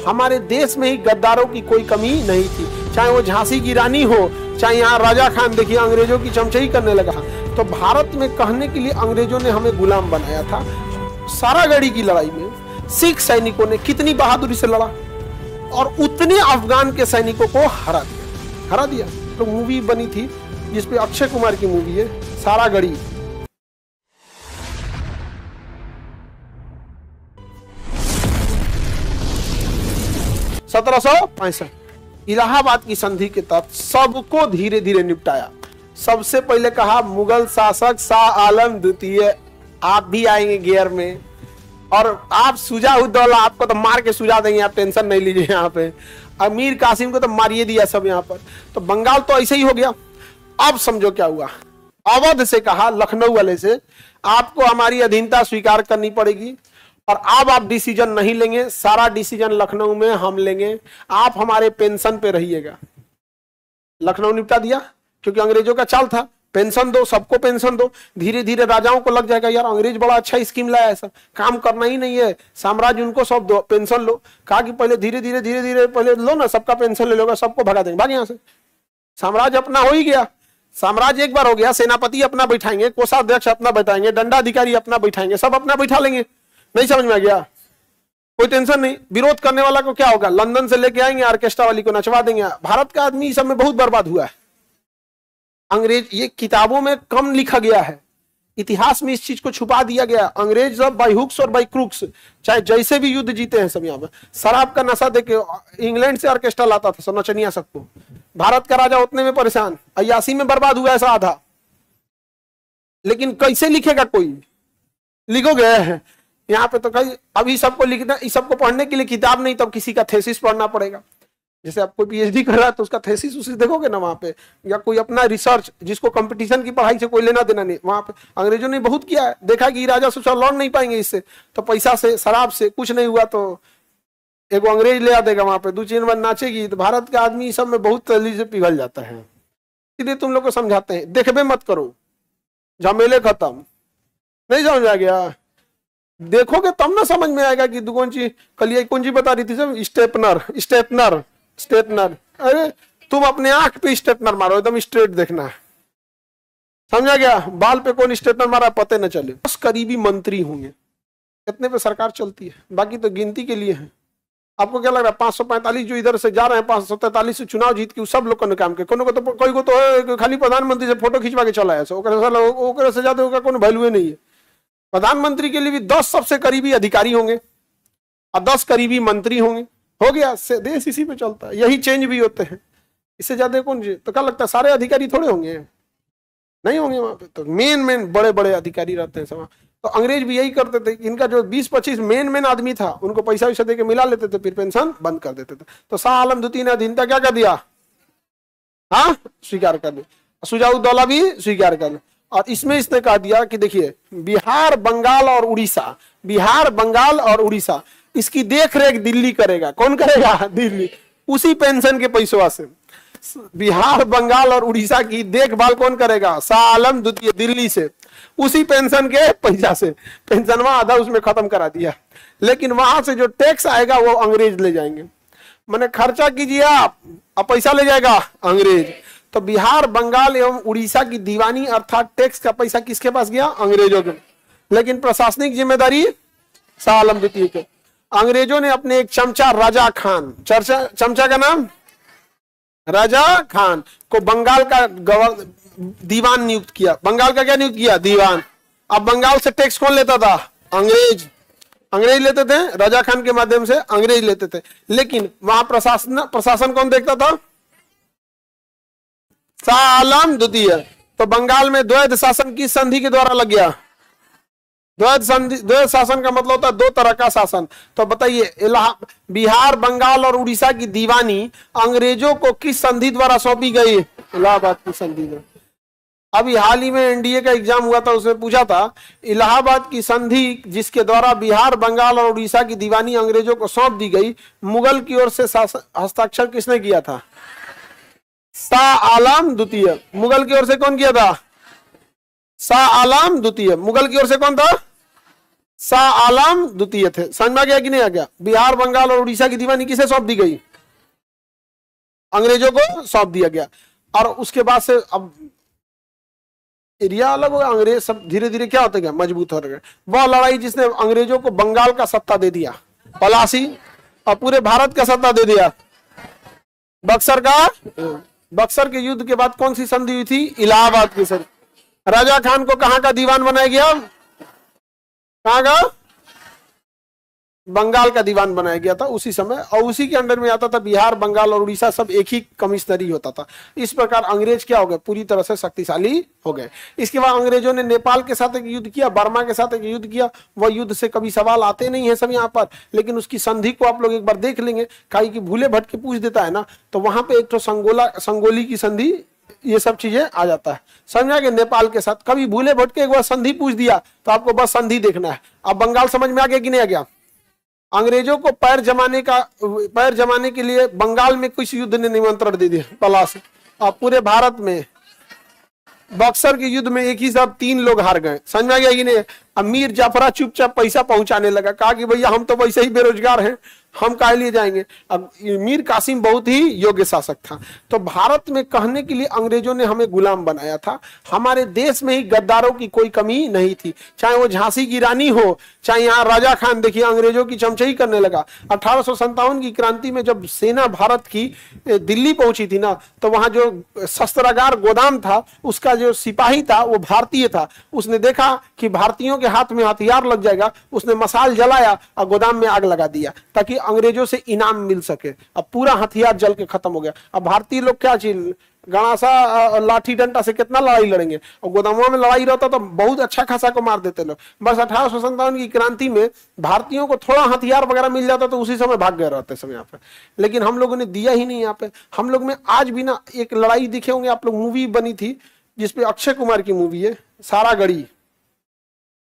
हमारे देश में ही गद्दारों की कोई कमी नहीं थी, चाहे वो झांसी की रानी हो, चाहे यहाँ राजा खान देखिए अंग्रेजों की चमचाई करने लगा। तो भारत में कहने के लिए अंग्रेजों ने हमें गुलाम बनाया था। सारागढ़ी की लड़ाई में सिख सैनिकों ने कितनी बहादुरी से लड़ा और उतने अफगान के सैनिकों को हरा दिया। तो मूवी बनी थी जिसपे अक्षय कुमार की मूवी है सारागढ़ी। (1765) इलाहाबाद की संधि के तहत सबको धीरे धीरे निपटाया। सबसे पहले कहा मुगल शासक शाह आलम द्वितीय, आप भी आएंगे गियर में और आप शुजा-उद-दौला, आपको तो मार के सुझा देंगे, आप टेंशन नहीं लीजिए। यहाँ पे अमीर कासिम को तो मारिए दिया सब यहाँ पर। तो बंगाल तो ऐसे ही हो गया। अब समझो क्या हुआ, अवध से कहा लखनऊ वाले से आपको हमारी अधीनता स्वीकार करनी पड़ेगी और अब आप डिसीजन नहीं लेंगे, सारा डिसीजन लखनऊ में हम लेंगे, आप हमारे पेंशन पे रहिएगा। लखनऊ निपटा दिया क्योंकि अंग्रेजों का चाल था पेंशन दो, सबको पेंशन दो। धीरे धीरे राजाओं को लग जाएगा यार अंग्रेज बड़ा अच्छा स्कीम लाया, ऐसा काम करना ही नहीं है, साम्राज्य उनको सब दो, पेंशन लो। कहा कि पहले धीरे धीरे पहले लो ना, सबका पेंशन ले लोगे, सबको भगा देंगे, भाग यहाँ से। साम्राज्य अपना हो ही गया। साम्राज्य एक बार हो गया, सेनापति अपना बैठाएंगे, कोषाध्यक्ष अपना बैठाएंगे, दंडाधिकारी अपना बैठाएंगे, सब अपना बैठा लेंगे। नहीं समझ में आ गया? कोई टेंशन नहीं। विरोध करने वाला को क्या होगा, लंदन से लेके आएंगे, ऑर्केस्ट्रा वाली को नचवा देंगे। भारत का आदमी इस सब में बहुत बर्बाद हुआ है। अंग्रेज, ये किताबों में कम लिखा गया है, इतिहास में इस चीज को छुपा दिया गया। अंग्रेज सब बाई हुक्स और बाई क्रूक्स, चाहे जैसे भी युद्ध जीते हैं सब यहाँ पे। शराब का नशा देके इंग्लैंड से ऑर्केस्ट्रा लाता था सब नचनिया सबको। भारत का राजा उतने में परेशान, अय्यासी में बर्बाद हुआ ऐसा आधा। लेकिन कैसे लिखेगा कोई, लिखोगे यहाँ पे तो कहीं अभी सबको लिखना, इस सबको पढ़ने के लिए किताब नहीं, तब किसी का थेसिस पढ़ना पड़ेगा। जैसे आप कोई पीएचडी कर रहा है तो उसका थेसिस उसे देखोगे ना वहां पे, या कोई अपना रिसर्च जिसको कंपटीशन की पढ़ाई से कोई लेना देना नहीं। वहां पे अंग्रेजों ने बहुत किया है, देखा कि राजा सोचा लड़ नहीं पाएंगे इससे, तो पैसा से शराब से कुछ नहीं हुआ तो एगो अंग्रेज ले आ देगा वहां पे, 2-3 बार नाचेगी। तो भारत का आदमी सब में बहुत तेजी से पिघल जाता है। इसलिए तुम लोग को समझाते हैं, देखबे मत करो, झमेले खत्म। नहीं समझ आ गया? देखोगे तब ना समझ में आएगा कि कौन चीज कल कौन चीज बता रही थी सब, स्ट्रेटनर। अरे तुम अपने आंख पे स्ट्रेटनर मारो, एकदम स्ट्रेट देखना है। समझा गया? बाल पे कौन स्ट्रेटनर मारा पता न चले। बस करीबी मंत्री होंगे, इतने पे सरकार चलती है, बाकी तो गिनती के लिए है। आपको क्या लग रहा है 545 जो इधर से जा रहे हैं, 543 से चुनाव जीत के सब लोग काम के, कोई को तो खाली प्रधानमंत्री से फोटो खिंचवा के चला है, ओकरे से ज्यादा कोई वैल्यू नहीं है। प्रधानमंत्री के लिए भी 10 सबसे करीबी अधिकारी होंगे और 10 करीबी मंत्री होंगे, हो गया। देश इसी पे चलता है, यही चेंज भी होते हैं। इससे ज्यादा कौन जी? तो क्या लगता है सारे अधिकारी थोड़े होंगे? नहीं होंगे। वहां पे तो मेन बड़े बड़े अधिकारी रहते हैं सब। तो अंग्रेज भी यही करते थे, इनका जो 20-25 मेन आदमी था उनको पैसा वैसा देके मिला लेते थे, फिर पेंशन बंद कर देते थे। तो शाह आलम द्वितीय ने अधीनता क्या कर दिया? हाँ, स्वीकार कर दिया। शुजा-उद-दौला भी स्वीकार कर दिया। और इसमें इसने कहा दिया कि देखिए बिहार, बंगाल और उड़ीसा इसकी देखरेख दिल्ली करेगा। कौन करेगा? दिल्ली। उसी पेंशन के पैसों से बिहार, बंगाल और उड़ीसा की देखभाल कौन करेगा? शाह आलम द्वितीय, दिल्ली से, उसी पेंशन के पैसा से। पेंशन आधा उसमें खत्म करा दिया, लेकिन वहां से जो टैक्स आएगा वो अंग्रेज ले जाएंगे। मैंने खर्चा कीजिए आप, अब पैसा ले जाएगा अंग्रेज। तो बिहार, बंगाल एवं उड़ीसा की दीवानी अर्थात टैक्स का पैसा किसके पास गया? अंग्रेजों के। लेकिन प्रशासनिक जिम्मेदारी शाह आलम द्वितीय के। अंग्रेजों ने अपने एक चमचा राजा खान, चमचा का नाम राजा खान को बंगाल का दीवान नियुक्त किया। बंगाल का क्या नियुक्त किया? दीवान। अब बंगाल से टैक्स कौन लेता था? अंग्रेज लेते थे, राजा खान के माध्यम से अंग्रेज लेते थे। लेकिन वहां प्रशासन कौन देखता था? शाह आलम द्वितीय। तो बंगाल में द्वैध शासन की संधि के द्वारा लग गया। द्वैध शासन का मतलब होता है 2 तरह का शासन। तो बताइए बिहार, बंगाल और उड़ीसा की दीवानी अंग्रेजों को किस संधि द्वारा सौंपी गई? इलाहाबाद की संधि में। अभी हाल ही में एनडीए का एग्जाम हुआ था, उसमें पूछा था इलाहाबाद की संधि जिसके द्वारा बिहार, बंगाल और उड़ीसा की दीवानी अंग्रेजों को सौंप दी गई, मुगल की ओर से हस्ताक्षर किसने किया था? शाह आलम द्वितीय। मुगल की ओर से कौन किया था? शाह आलम द्वितीय। मुगल की ओर से कौन था? शाह आलम द्वितीय थे। समझ में आ गया कि नहीं आ गया? बिहार, बंगाल और उड़ीसा की दीवानी किसे सौंप दी गई? अंग्रेजों को सौंप दिया गया। और उसके बाद से अब एरिया अलग हो गया, अंग्रेज सब धीरे धीरे क्या होते गए, मजबूत हो गए। वह लड़ाई जिसने अंग्रेजों को बंगाल का सत्ता दे दिया, पलासी, और पूरे भारत का सत्ता दे दिया, बक्सर का। बक्सर के युद्ध के बाद कौन सी संधि हुई थी? इलाहाबाद की संधि। राजा खान को कहां का दीवान बनाया गया? कहां का? बंगाल का दीवान बनाया गया था उसी समय, और उसी के अंडर में आता था बिहार, बंगाल और उड़ीसा, सब एक ही कमिश्नरी होता था। इस प्रकार अंग्रेज क्या हो गए? पूरी तरह से शक्तिशाली हो गए। इसके बाद अंग्रेजों ने नेपाल के साथ एक युद्ध किया, बर्मा के साथ एक युद्ध किया। वह युद्ध से कभी सवाल आते नहीं है सब यहाँ पर, लेकिन उसकी संधि को आप लोग एक बार देख लेंगे, काई की भूले भटके पूछ देता है ना, तो वहां पे एक तो संगोली की संधि, ये सब चीजें आ जाता है। समझा कि नेपाल के साथ कभी भूले भटके एक बार संधि पूछ दिया तो आपको बस संधि देखना है। अब बंगाल समझ में आ गया कि नहीं आ गया? अंग्रेजों को पैर जमाने के लिए बंगाल में कुछ युद्ध ने निमंत्रण दे दिया, पलासी। और पूरे भारत में बक्सर के युद्ध में एक ही साथ 3 लोग हार गए। समझ में आ गया कि नहीं? अब मीर जाफरा चुपचाप पैसा पहुंचाने लगा, कहा कि भैया हम तो वैसे ही बेरोजगार हैं, हम काहे लिए जाएंगे। अब मीर कासिम बहुत ही योग्य शासक था। तो भारत में कहने के लिए अंग्रेजों ने हमें गुलाम बनाया था। हमारे देश में ही गद्दारों की कोई कमी नहीं थी, चाहे वो झांसी की रानी हो, चाहे यहाँ राजा खान, देखिए अंग्रेजों की चमचाई करने लगा। 1857 की क्रांति में जब सेना भारत की दिल्ली पहुंची थी ना, तो वहां जो शस्त्रागार गोदाम था, उसका जो सिपाही था वो भारतीय था। उसने देखा कि भारतीयों के हाथ में हथियार लग जाएगा, उसने मसाल जलाया और गोदाम में आग लगा दिया ताकि अंग्रेजों से इनाम मिल सके। अब पूरा हथियार जल के खत्म हो गया। अब भारतीय लोग क्या चीज, गणासा लाठी डंडा से कितना लड़ाई लड़ेंगे, और गोदामों में लड़ाई रहता तो बहुत अच्छा खासा को मार देते लोग। बस 1857 की क्रांति में भारतीयों को थोड़ा हथियार वगैरह मिल जाता तो उसी समय भाग गए रहते समय यहाँ पे, लेकिन हम लोगों ने दिया ही नहीं यहाँ पे। हम लोग में आज भी ना एक लड़ाई दिखे होंगे आप लोग, मूवी बनी थी जिसपे अक्षय कुमार की मूवी है, सारागढ़ी।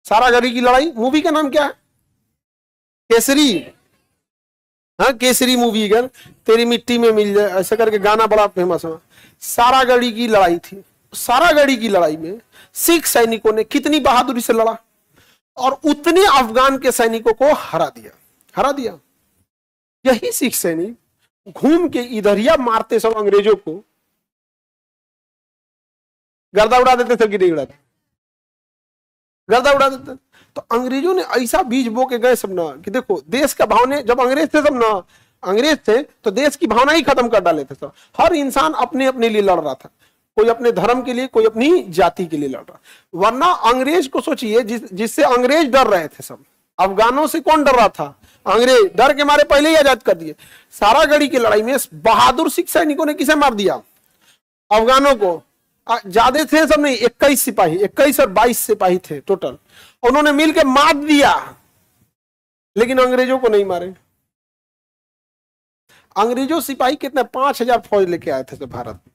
सारागढ़ी की लड़ाई, मूवी का नाम क्या है? केसरी। हाँ, केसरी मूवी कर, तेरी मिट्टी में मिल जाए, ऐसा करके गाना बड़ा फेमस हुआ। सारागढ़ी की लड़ाई थी। सारागढ़ी की लड़ाई में सिख सैनिकों ने कितनी बहादुरी से लड़ा और उतने अफगान के सैनिकों को हरा दिया। यही सिख सैनिक घूम के इधरिया मारते सब अंग्रेजों को, गर्दा उड़ा देते थे कि नहीं उड़ाते? गर्दा उड़ा देते। तो अंग्रेजों ने ऐसा बीज बो के गए सब ना कि देखो देश का भावने, जब अंग्रेज थे सब ना, अंग्रेज थे तो देश की भावना ही खत्म कर डाले थे सब। हर इंसान अपने अपने लिए लड़ रहा था, कोई अपने धर्म के लिए, कोई अपनी जाति के लिए लड़ रहा। वरना अंग्रेज को सोचिए, जिससे अंग्रेज डर रहे थे सब, अफगानों से कौन डर रहा था? अंग्रेज। डर के मारे पहले ही आजाद कर दिए। सारागढ़ी की लड़ाई में बहादुर सिख सैनिकों ने किसे मार दिया? अफगानों को। ज्यादा थे सब नहीं, 21 सिपाही, 21 और 22 सिपाही थे टोटल, उन्होंने मिलकर मार दिया, लेकिन अंग्रेजों को नहीं मारे। अंग्रेजों सिपाही कितने? 5000 फौज लेके आए थे तो भारत में,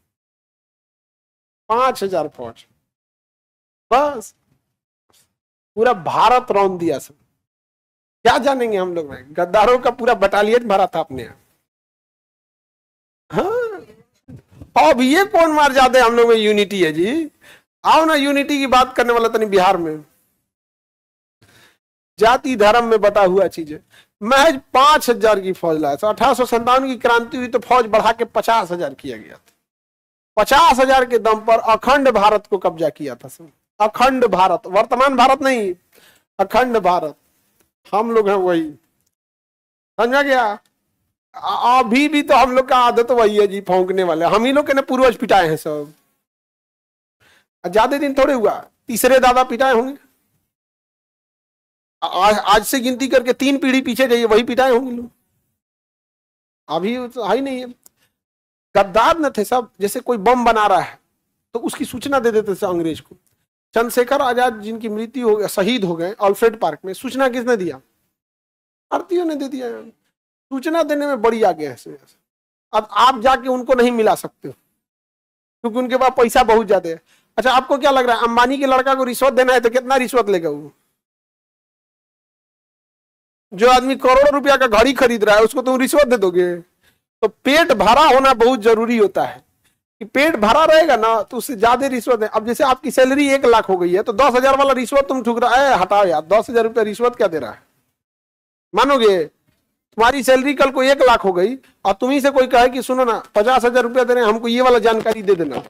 5000 फौज, बस पूरा भारत रौंद दिया सब। क्या जानेंगे हम लोग में, गद्दारों का पूरा बटालियन भरा था अपने यहाँ। हाँ, अब ये कौन मार जाते? हम लोग में यूनिटी है जी। आओ ना, यूनिटी की बात करने वाला तो नहीं बिहार में। जाति धर्म में बटा हुआ चीज है। महज 5000 की फौज लाया था। 1857 की क्रांति हुई तो फौज बढ़ा के 50,000 किया गया था। 50,000 के दम पर अखंड भारत को कब्जा किया था सब। अखंड भारत, वर्तमान भारत नहीं, अखंड भारत। हम लोग हैं वही, समझा गया? अभी भी तो हम लोग का आदत वही है जी, फौंकने वाले। हम ही लोग के ने पूर्वज पिटाए हैं सब। ज्यादा दिन थोड़े हुआ, तीसरे दादा पिटाए होंगे। आज से गिनती करके 3 पीढ़ी पीछे जाइए, वही पिटाए होंगे लोग। अभी तो है ही नहीं है। गद्दार न थे सब। जैसे कोई बम बना रहा है तो उसकी सूचना दे देते थे अंग्रेज को। चंद्रशेखर आजाद जिनकी मृत्यु हो गई, शहीद हो गए ऑल्फ्रेड पार्क में, सूचना किसने दिया? भारतीयों ने दे दिया। सूचना देने में बड़ी आगे है। अब आप जाके उनको नहीं मिला सकते क्योंकि उनके पास पैसा बहुत ज्यादा है। अच्छा, आपको क्या लग रहा है, अंबानी के लड़का को रिश्वत देना है तो कितना रिश्वत लेगा वो? जो आदमी करोड़ों रुपया का घड़ी खरीद रहा है उसको तुम रिश्वत दे दोगे? तो पेट भरा होना बहुत जरूरी होता है। कि पेट भरा रहेगा ना तो उससे ज्यादा रिश्वत है। अब जैसे आपकी सैलरी 1 लाख हो गई है तो 10,000 वाला रिश्वत तुम ठुक रहा है, हटाओ यार, 10,000 रुपया रिश्वत क्या दे रहा है? मानोगे? तुम्हारी सैलरी कल को 1 लाख हो गई और तुम्ही से कोई कहे कि सुनो ना 50,000 रुपया दे रहे हैं, हमको ये वाला जानकारी दे देना,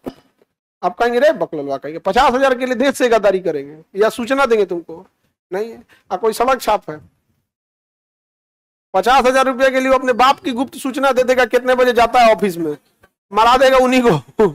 आप कहेंगे रे बकलवा, कहेंगे 50,000 के लिए देश से गद्दारी करेंगे या सूचना देंगे तुमको? नहीं है। कोई सड़क छाप है, 50,000 रुपया के लिए अपने बाप की गुप्त सूचना दे देगा कितने बजे जाता है ऑफिस में, मरा देगा उन्हीं को।